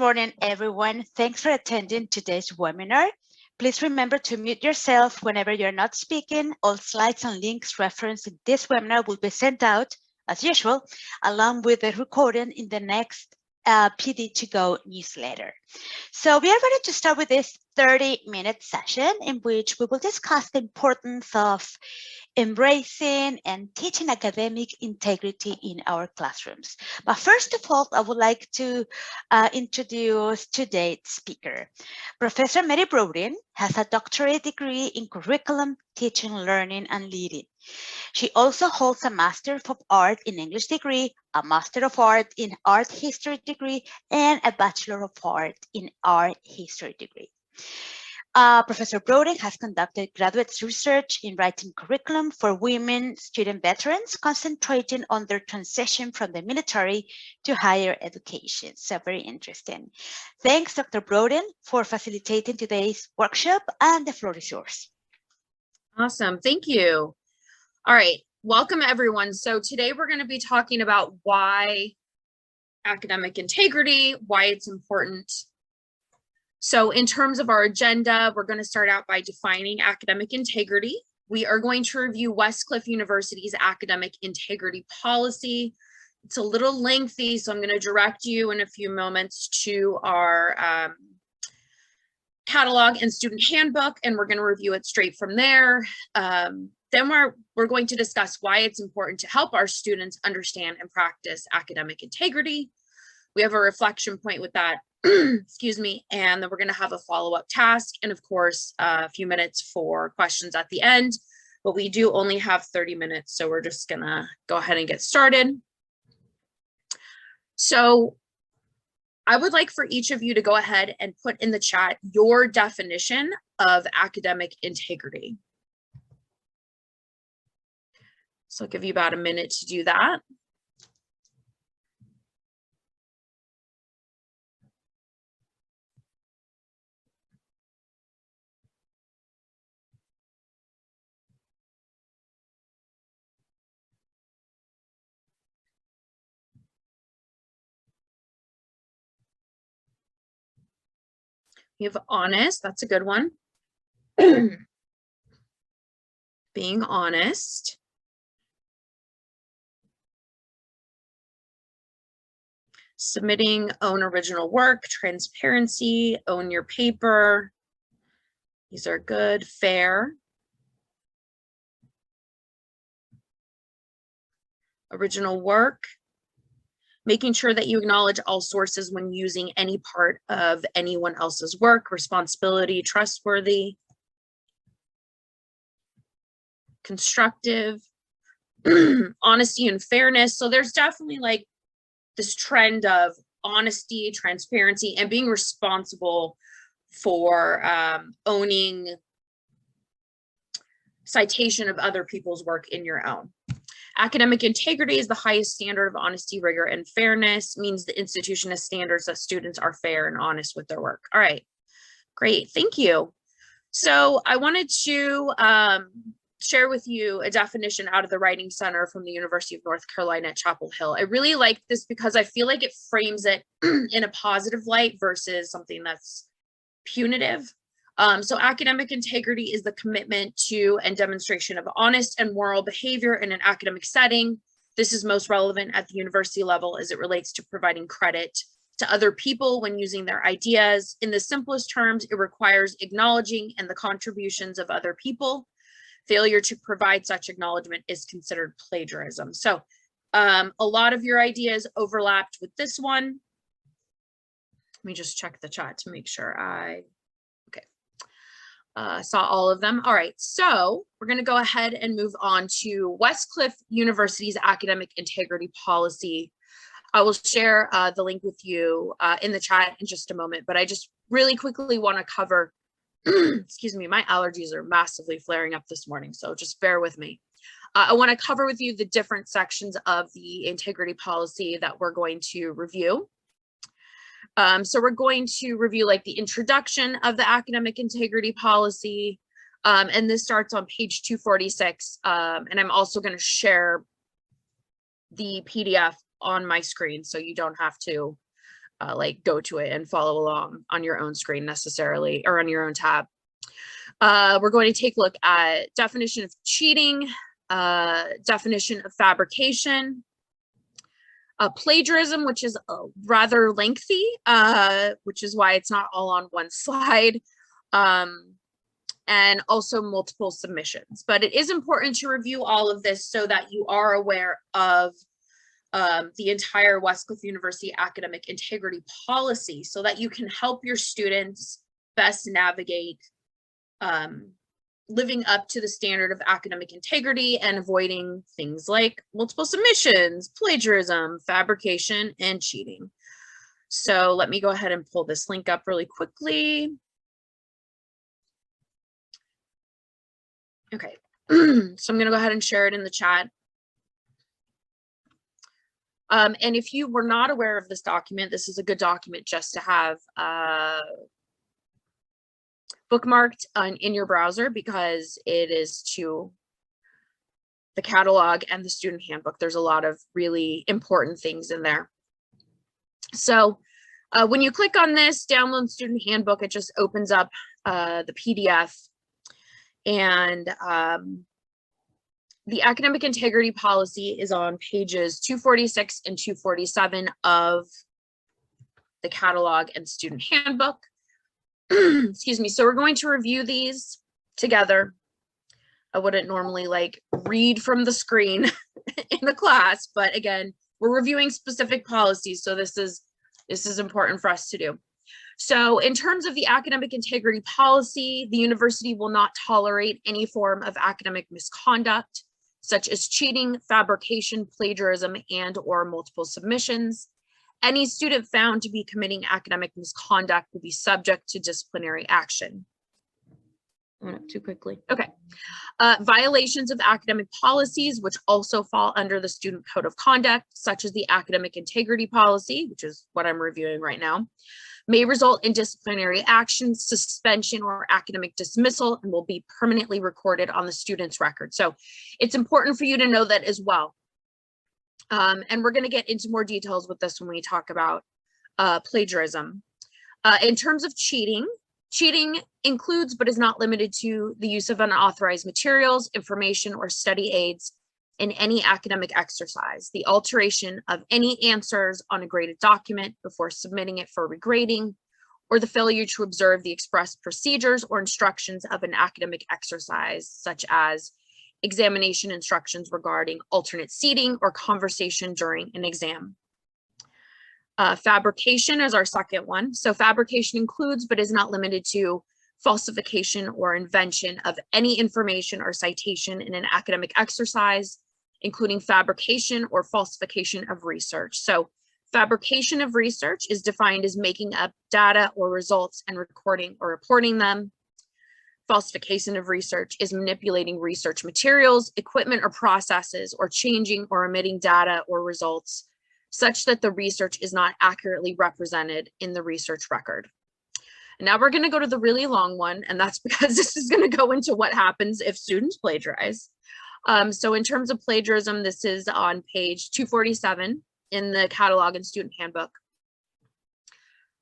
morning, everyone. Thanks for attending today's webinar. Please remember to mute yourself whenever you're not speaking. All slides and links referenced in this webinar will be sent out, as usual, along with the recording in the next PD2Go newsletter. So we are ready to start with this 30-minute session in which we will discuss the importance of embracing and teaching academic integrity in our classrooms. But first of all, I would like to introduce today's speaker. Professor Mary Brodin has a doctorate degree in curriculum, teaching, learning, and leading. She also holds a Master of Art in English degree, a Master of Art in Art History degree, and a Bachelor of Art in Art History degree. Professor Brodin has conducted graduate research in writing curriculum for women student veterans, concentrating on their transition from the military to higher education. So very interesting. Thanks, Dr. Brodin, for facilitating today's workshop, and the floor is yours. Awesome, thank you. All right, welcome everyone. So today we're going to be talking about why academic integrity, why it's important. So in terms of our agenda, we're going to start out by defining academic integrity. We are going to review Westcliff University's academic integrity policy. It's a little lengthy, so I'm going to direct you in a few moments to our catalog and student handbook, and we're going to review it straight from there. Then we're going to discuss why it's important to help our students understand and practice academic integrity. We have a reflection point with that. Excuse me, and then we're going to have a follow-up task, and of course a few minutes for questions at the end, but we do only have 30 minutes, so we're just gonna go ahead and get started. So I would like for each of you to go ahead and put in the chat your definition of academic integrity. So I'll give you about a minute to do that. You have honest, that's a good one. Being honest. Submitting own original work, transparency, own your paper. These are good. Fair. Original work. Making sure that you acknowledge all sources when using any part of anyone else's work. Responsibility, trustworthy. Constructive. Honesty and fairness. So there's definitely like this trend of honesty, transparency, and being responsible for owning citation of other people's work in your own. Academic integrity is the highest standard of honesty, rigor, and fairness. Means the institution has standards that students are fair and honest with their work. All right, great, thank you. So I wanted to share with you a definition out of the Writing Center from the University of North Carolina at Chapel Hill. I really like this because I feel like it frames it in a positive light versus something that's punitive. So academic integrity is the commitment to and demonstration of honest and moral behavior in an academic setting. This is most relevant at the university level as it relates to providing credit to other people when using their ideas. In the simplest terms, it requires acknowledging and the contributions of other people. Failure to provide such acknowledgement is considered plagiarism. So a lot of your ideas overlapped with this one. Let me just check the chat to make sure I saw all of them. All right, so we're going to go ahead and move on to Westcliff University's academic integrity policy. I will share the link with you in the chat in just a moment, but I just really quickly want to cover, excuse me, my allergies are massively flaring up this morning, so just bear with me. I want to cover with you the different sections of the integrity policy that we're going to review. So we're going to review like the introduction of the academic integrity policy, and this starts on page 246, and I'm also going to share the PDF on my screen so you don't have to like go to it and follow along on your own screen necessarily, or on your own tab. We're going to take a look at definition of cheating, definition of fabrication, plagiarism, which is rather lengthy, which is why it's not all on one slide, and also multiple submissions. But it is important to review all of this so that you are aware of the entire Westcliff University academic integrity policy, so that you can help your students best navigate living up to the standard of academic integrity and avoiding things like multiple submissions, plagiarism, fabrication, and cheating. So let me go ahead and pull this link up really quickly. Okay, so I'm going to go ahead and share it in the chat. And if you were not aware of this document, this is a good document just to have bookmarked in your browser, because it is to the catalog and the student handbook. There's a lot of really important things in there. So when you click on this download student handbook, it just opens up the PDF, and the academic integrity policy is on pages 246 and 247 of the catalog and student handbook. Excuse me. So we're going to review these together. I wouldn't normally like read from the screen in the class, but again, we're reviewing specific policies, so this is important for us to do. So in terms of the academic integrity policy, the university will not tolerate any form of academic misconduct, such as cheating, fabrication, plagiarism, and/or multiple submissions. Any student found to be committing academic misconduct will be subject to disciplinary action. I went up too quickly. Okay. Violations of academic policies, which also fall under the Student Code of Conduct, such as the academic integrity policy, which is what I'm reviewing right now, may result in disciplinary action, suspension, or academic dismissal, and will be permanently recorded on the student's record. So it's important for you to know that as well. And we're going to get into more details with this when we talk about plagiarism. In terms of cheating, cheating includes but is not limited to the use of unauthorized materials, information, or study aids in any academic exercise, the alteration of any answers on a graded document before submitting it for regrading, or the failure to observe the express procedures or instructions of an academic exercise, such as examination instructions regarding alternate seating or conversation during an exam. Fabrication is our second one. So fabrication includes but is not limited to falsification or invention of any information or citation in an academic exercise, including fabrication or falsification of research. So fabrication of research is defined as making up data or results and recording or reporting them. Falsification of research is manipulating research materials, equipment, or processes, or changing or omitting data or results such that the research is not accurately represented in the research record. And now we're going to go to the really long one, and that's because this is going to go into what happens if students plagiarize. So in terms of plagiarism, this is on page 247 in the catalog and student handbook.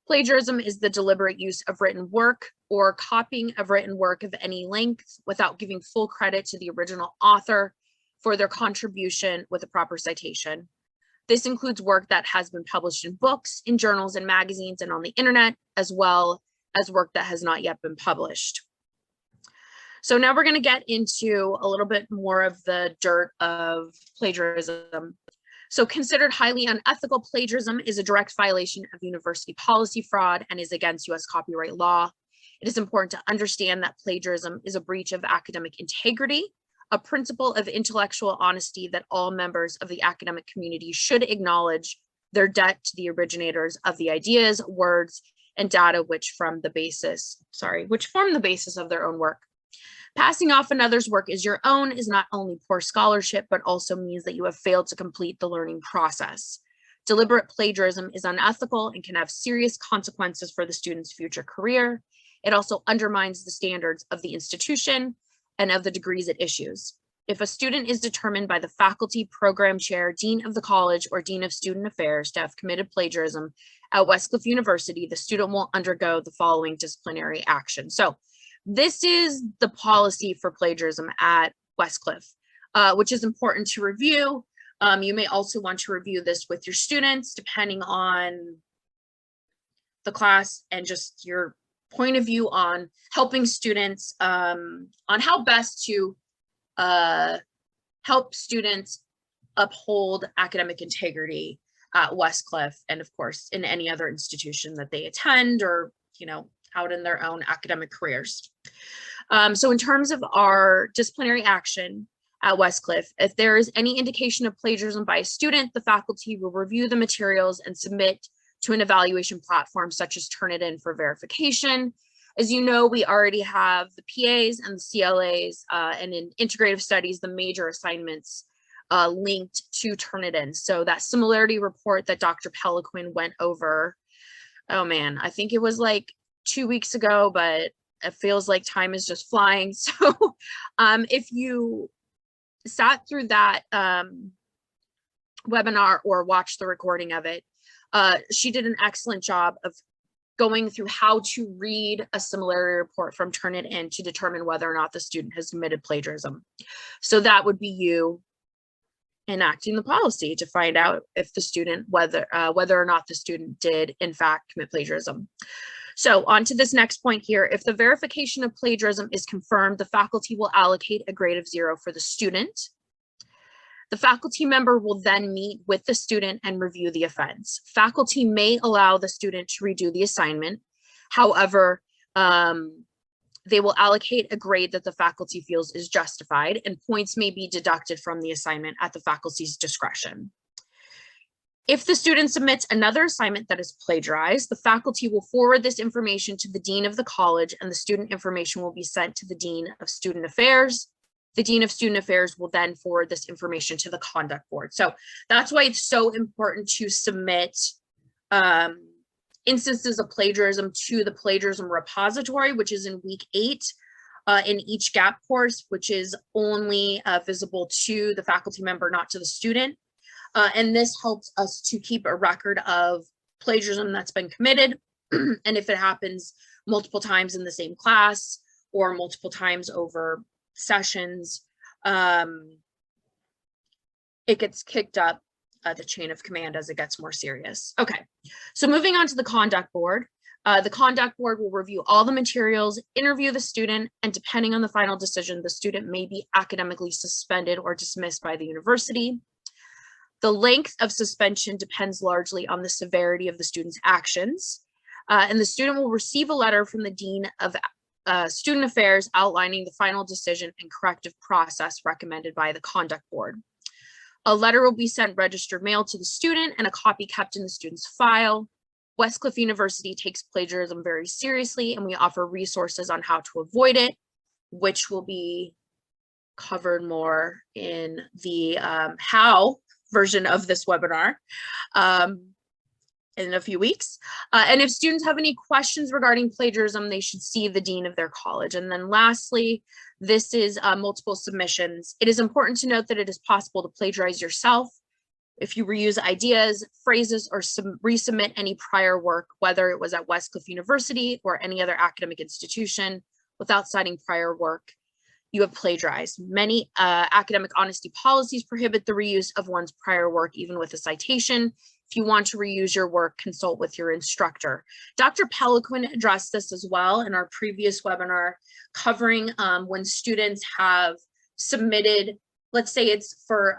Plagiarism is the deliberate use of written work or copying of written work of any length without giving full credit to the original author for their contribution with a proper citation. This includes work that has been published in books, in journals and magazines, and on the internet, as well as work that has not yet been published. So now we're going to get into a little bit more of the dirt of plagiarism. So considered highly unethical, plagiarism is a direct violation of university policy fraud and is against US copyright law. It is important to understand that plagiarism is a breach of academic integrity, a principle of intellectual honesty that all members of the academic community should acknowledge their debt to the originators of the ideas, words, and data which form the basis of their own work. Passing off another's work as your own is not only poor scholarship, but also means that you have failed to complete the learning process. Deliberate plagiarism is unethical and can have serious consequences for the student's future career. It also undermines the standards of the institution and of the degrees it issues. If a student is determined by the faculty, program chair, dean of the college, or dean of student affairs to have committed plagiarism at Westcliff University, the student will undergo the following disciplinary action. So this is the policy for plagiarism at Westcliff, which is important to review. You may also want to review this with your students, depending on the class and just your point of view on helping students on how best to help students uphold academic integrity at Westcliff, and of course in any other institution that they attend, or out in their own academic careers. So in terms of our disciplinary action at Westcliff, if there is any indication of plagiarism by a student, the faculty will review the materials and submit to an evaluation platform such as Turnitin for verification. As you know, we already have the PAs and the CLAs, and in integrative studies, the major assignments linked to Turnitin. So that similarity report that Dr. Peliquin went over, oh man, I think it was like 2 weeks ago, but it feels like time is just flying. So if you sat through that webinar or watched the recording of it, she did an excellent job of going through how to read a similarity report from Turnitin to determine whether or not the student has committed plagiarism. So that would be you enacting the policy to find out if the student, whether or not the student did in fact commit plagiarism. So on to this next point here. If the verification of plagiarism is confirmed, the faculty will allocate a grade of 0 for the student. The faculty member will then meet with the student and review the offense. Faculty may allow the student to redo the assignment. However, they will allocate a grade that the faculty feels is justified, and points may be deducted from the assignment at the faculty's discretion. If the student submits another assignment that is plagiarized, the faculty will forward this information to the dean of the college, and the student information will be sent to the dean of student affairs. The dean of student affairs will then forward this information to the conduct board. So that's why it's so important to submit instances of plagiarism to the Plagiarism Repository, which is in week 8 in each GAP course, which is only visible to the faculty member, not to the student. And this helps us to keep a record of plagiarism that's been committed. And if it happens multiple times in the same class or multiple times over sessions, it gets kicked up the chain of command as it gets more serious. Okay, so moving on to the conduct board. The conduct board will review all the materials, interview the student, and depending on the final decision, the student may be academically suspended or dismissed by the university. The length of suspension depends largely on the severity of the student's actions, and the student will receive a letter from the dean of student affairs outlining the final decision and corrective process recommended by the conduct board. A letter will be sent registered mail to the student and a copy kept in the student's file. Westcliff University takes plagiarism very seriously, and we offer resources on how to avoid it, which will be covered more in the how version of this webinar in a few weeks. And if students have any questions regarding plagiarism, they should see the dean of their college. And then lastly, this is multiple submissions. It is important to note that it is possible to plagiarize yourself if you reuse ideas, phrases, or resubmit any prior work, whether it was at Westcliff University or any other academic institution, without citing prior work, you have plagiarized. Many academic honesty policies prohibit the reuse of one's prior work, even with a citation. If you want to reuse your work, consult with your instructor. Dr. Peliquin addressed this as well in our previous webinar, covering when students have submitted, let's say it's for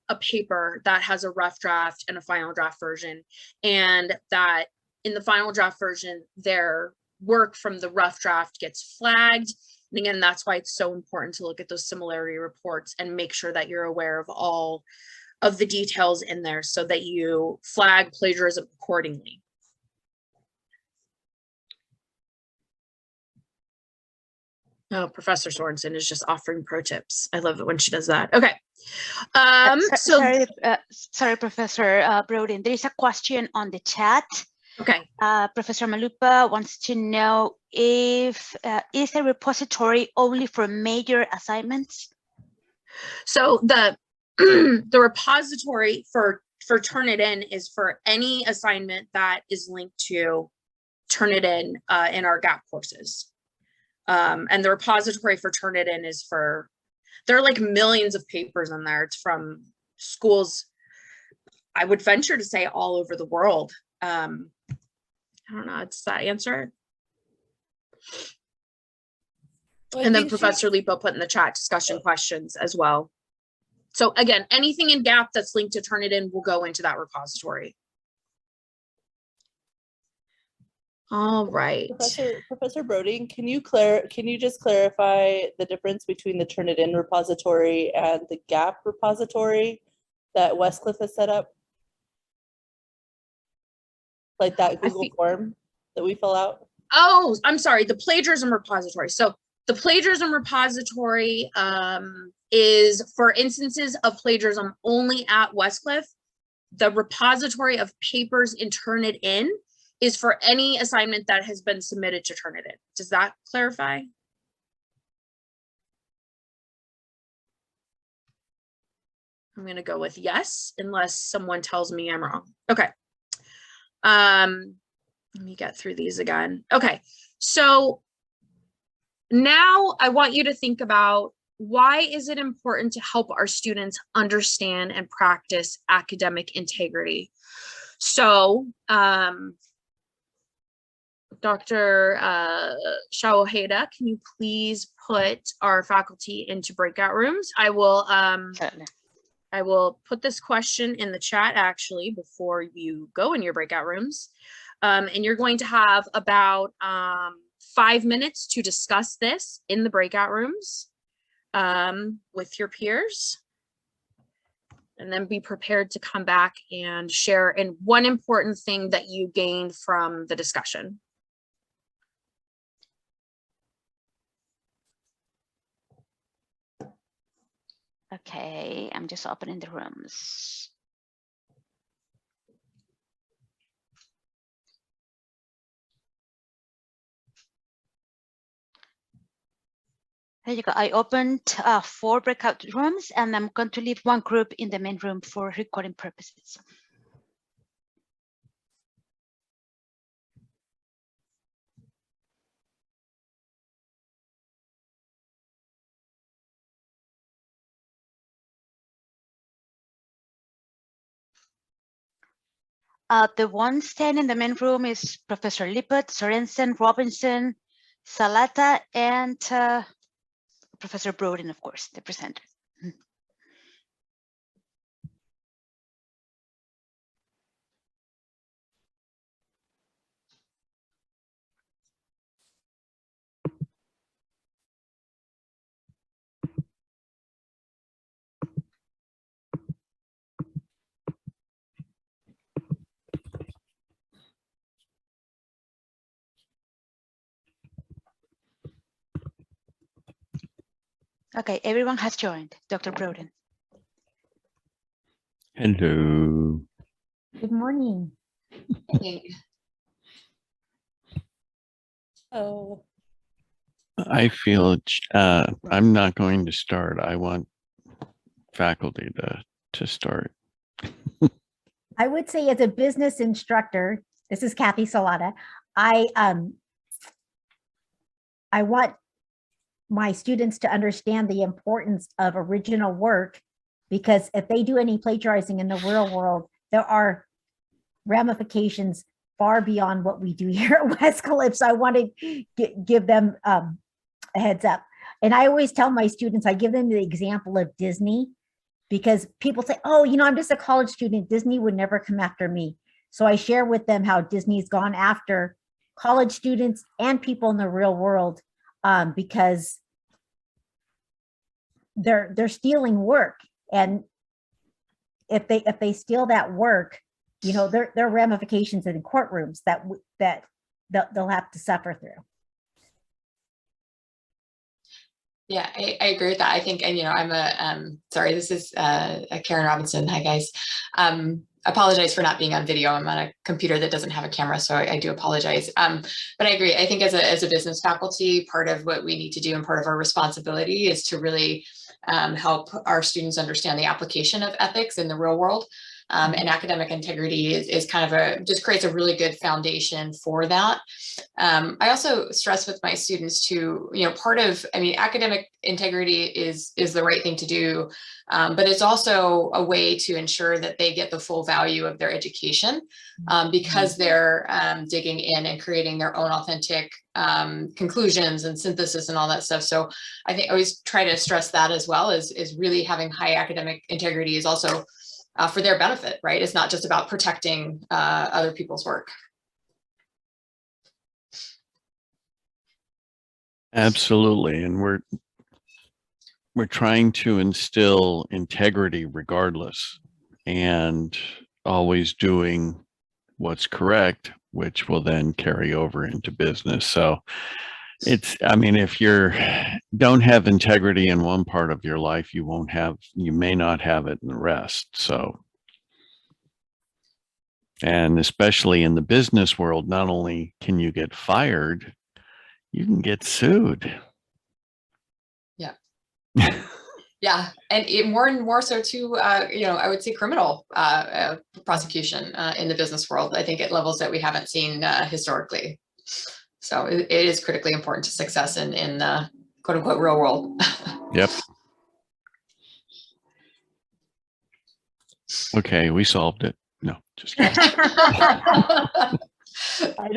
a paper that has a rough draft and a final draft version, and that in the final draft version, their work from the rough draft gets flagged. And again, that's why it's so important to look at those similarity reports and make sure that you're aware of all of the details in there so that you flag plagiarism accordingly. Oh, Professor Sorensen is just offering pro tips. I love it when she does that. Okay. Sorry, Professor Brodin. There is a question on the chat. Okay. Professor Malupa wants to know if is a repository only for major assignments? So the the repository for Turnitin is for any assignment that is linked to Turnitin in our GAP courses. And the repository for Turnitin is for, there are like millions of papers in there. It's from schools, I would venture to say all over the world. I don't know, does that answer? Well, and then Professor Lipo put in the chat discussion questions as well. So again, anything in GAP that's linked to Turnitin will go into that repository. All right. Professor Broding, can you just clarify the difference between the Turnitin repository and the GAP repository that Westcliff has set up? Like that Google form that we fill out? Oh, I'm sorry, the plagiarism repository. So the plagiarism repository is for instances of plagiarism only at Westcliff. The repository of papers in Turnitin is for any assignment that has been submitted to Turnitin. Does that clarify? I'm going to go with yes, unless someone tells me I'm wrong. Okay. Let me get through these again. Okay, so now I want you to think about, why is it important to help our students understand and practice academic integrity? So Dr. Shawoheda, can you please put our faculty into breakout rooms? I will put this question in the chat actually before you go in your breakout rooms. And you're going to have about 5 minutes to discuss this in the breakout rooms with your peers. And then be prepared to come back and share in one important thing that you gained from the discussion. Okay, I'm just opening the rooms. There you go. I opened 4 breakout rooms, and I'm going to leave one group in the main room for recording purposes. The ones staying in the main room is Professor Lippert, Sorensen, Robinson, Salata, and Professor Brodin, of course, the presenter. Okay, everyone has joined. Dr. Brodin. Hello. Good morning. Oh, I feel I'm not going to start. I want faculty to start. I would say as a business instructor, this is Kathy Salata, I want my students to understand the importance of original work, because if they do any plagiarizing in the real world, there are ramifications far beyond what we do here at Westcliff. So I want to give them a heads up. And I always tell my students, I give them the example of Disney, because people say, oh, you know, I'm just a college student. Disney would never come after me. So I share with them how Disney's gone after college students and people in the real world, because they're stealing work. And if they steal that work, you know, there are ramifications in courtrooms that they'll have to suffer through. Yeah, I agree with that. I think, and you know, I'm sorry, this is Karen Robinson. Hi guys. Apologize for not being on video. I'm on a computer that doesn't have a camera, so I do apologize. But I agree. I think as a business faculty, part of what we need to do and part of our responsibility is to really help our students understand the application of ethics in the real world. And academic integrity is kind of just creates a really good foundation for that. I also stress with my students to, part of, academic integrity is the right thing to do, but it's also a way to ensure that they get the full value of their education, because they're digging in and creating their own authentic conclusions and synthesis and all that stuff. So I think I always try to stress that as well, is really having high academic integrity is also for their benefit, right? It's not just about protecting other people's work. Absolutely. And we're trying to instill integrity regardless, and always doing what's correct, which will then carry over into business. So if you don't have integrity in one part of your life, you may not have it in the rest. So, and especially in the business world, not only can you get fired, you can get sued. Yeah. Yeah, and more and more so too, I would say criminal prosecution in the business world, I think at levels that we haven't seen historically. So it is critically important to success in the quote unquote real world. Yep. Okay, we solved it. No, just kidding. I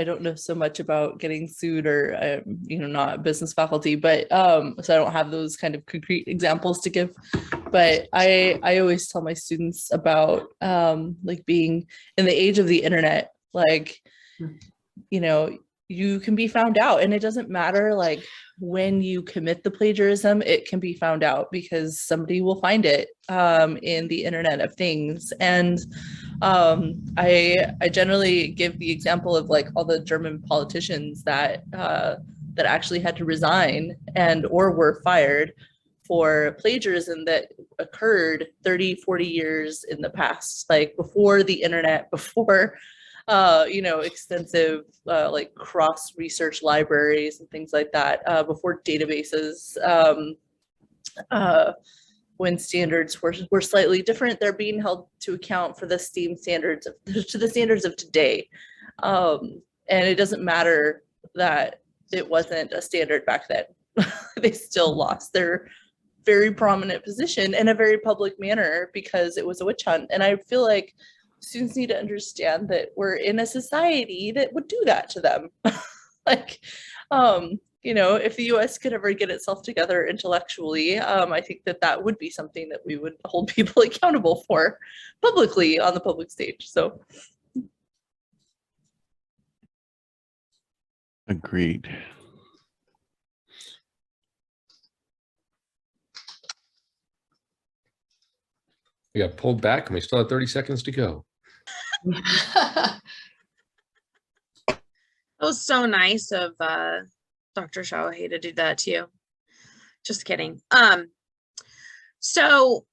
don't know so much about getting sued, or not business faculty, but so I don't have those kind of concrete examples to give. But I always tell my students about being in the age of the internet, you can be found out, and it doesn't matter when you commit the plagiarism, it can be found out because somebody will find it in the Internet of Things. And I generally give the example of all the German politicians that actually had to resign or were fired for plagiarism that occurred 30, 40 years in the past, before the internet, before extensive cross research libraries and things like that, before databases, when standards were slightly different. They're being held to account for the STEAM standards to the standards of today. And it doesn't matter that it wasn't a standard back then. They still lost their very prominent position in a very public manner because it was a witch hunt. And I feel like students need to understand that we're in a society that would do that to them. If the US could ever get itself together intellectually, I think that would be something that we would hold people accountable for publicly on the public stage. So. Agreed. We got pulled back and we still have 30 seconds to go. That was so nice of Dr. Shawahi to do that to you. Just kidding. So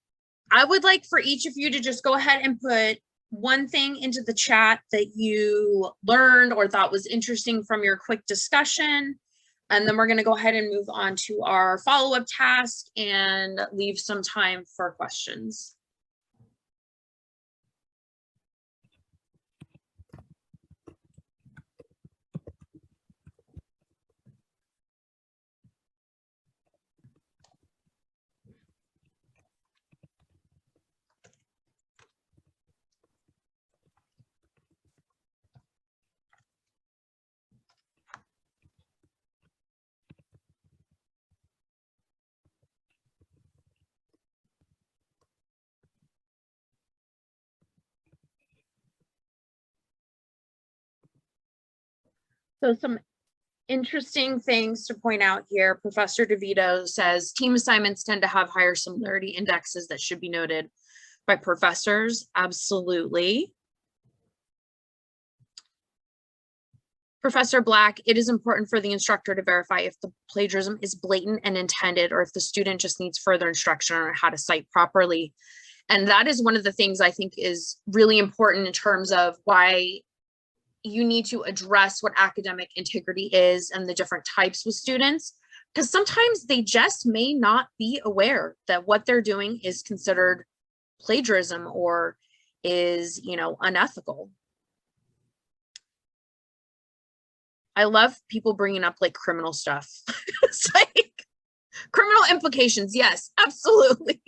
I would like for each of you to just go ahead and put one thing into the chat that you learned or thought was interesting from your quick discussion. And then we're going to go ahead and move on to our follow-up task and leave some time for questions. So some interesting things to point out here. Professor DeVito says team assignments tend to have higher similarity indexes that should be noted by professors. Absolutely. Professor Black, it is important for the instructor to verify if the plagiarism is blatant and intended, or if the student just needs further instruction on how to cite properly. And that is one of the things I think is really important in terms of why you need to address what academic integrity is and the different types with students, because sometimes they just may not be aware that what they're doing is considered plagiarism or is, you know, unethical. I love people bringing up like criminal stuff. It's like criminal implications. Yes, absolutely.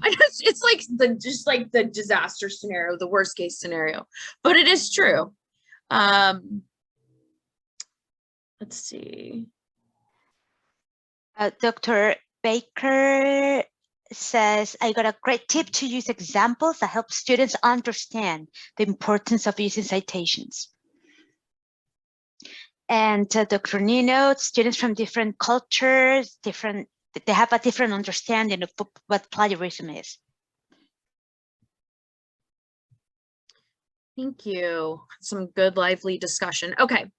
It's like just like the disaster scenario, the worst case scenario, but it is true. Let's see. Dr. Baker says, I got a great tip to use examples that help students understand the importance of using citations. And Dr. Nino, students from different cultures, they have a different understanding of what plagiarism is. Thank you. Some good, lively discussion. Okay.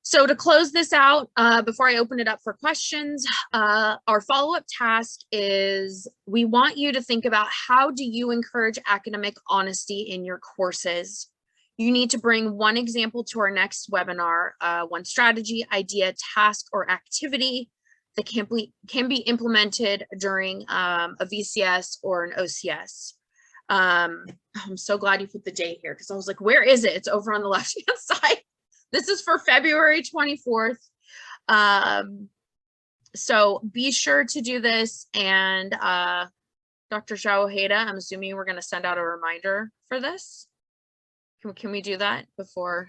So to close this out, before I open it up for questions, our follow-up task is we want you to think about how do you encourage academic honesty in your courses? You need to bring one example to our next webinar, one strategy, idea, task, or activity that can be implemented during a VCS or an OCS. I'm so glad you put the date here because I was like, where is it? It's over on the left-hand side. This is for February 24th. So be sure to do this. And Dr. Ojeda, I'm assuming we're going to send out a reminder for this. Can we do that before?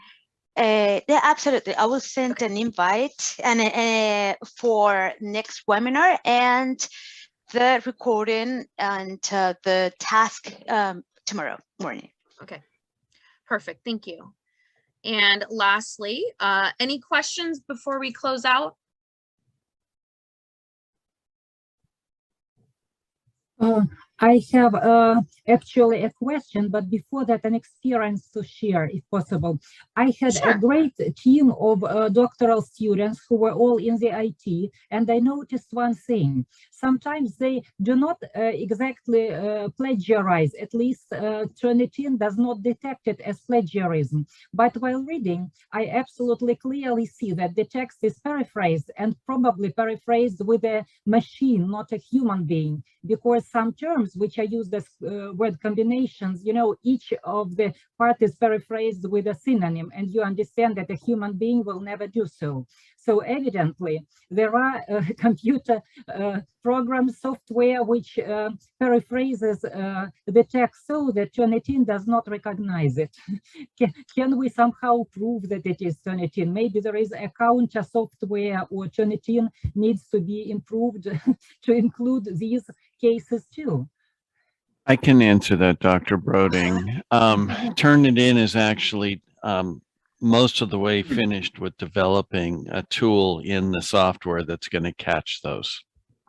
Yeah, absolutely. I will send an invite and for next webinar and the recording and the task tomorrow morning. Okay, perfect. Thank you. And lastly, any questions before we close out? I have actually a question, but before that, an experience to share, if possible. I had Sure. a great team of doctoral students who were all in the IT, and I noticed one thing. Sometimes they do not exactly plagiarize, at least Turnitin does not detect it as plagiarism. But while reading, I absolutely clearly see that the text is paraphrased and probably paraphrased with a machine, not a human being, because some terms which are used as word combinations, you know, each of the part is paraphrased with a synonym, and you understand that a human being will never do so. So evidently, there are computer programs, software, which paraphrases the text so that Turnitin does not recognize it. Can we somehow prove that it is Turnitin? Maybe there is a counter software, or Turnitin needs to be improved to include these cases too. I can answer that, Dr. Broding. Turnitin is actually most of the way finished with developing a tool in the software that's going to catch those.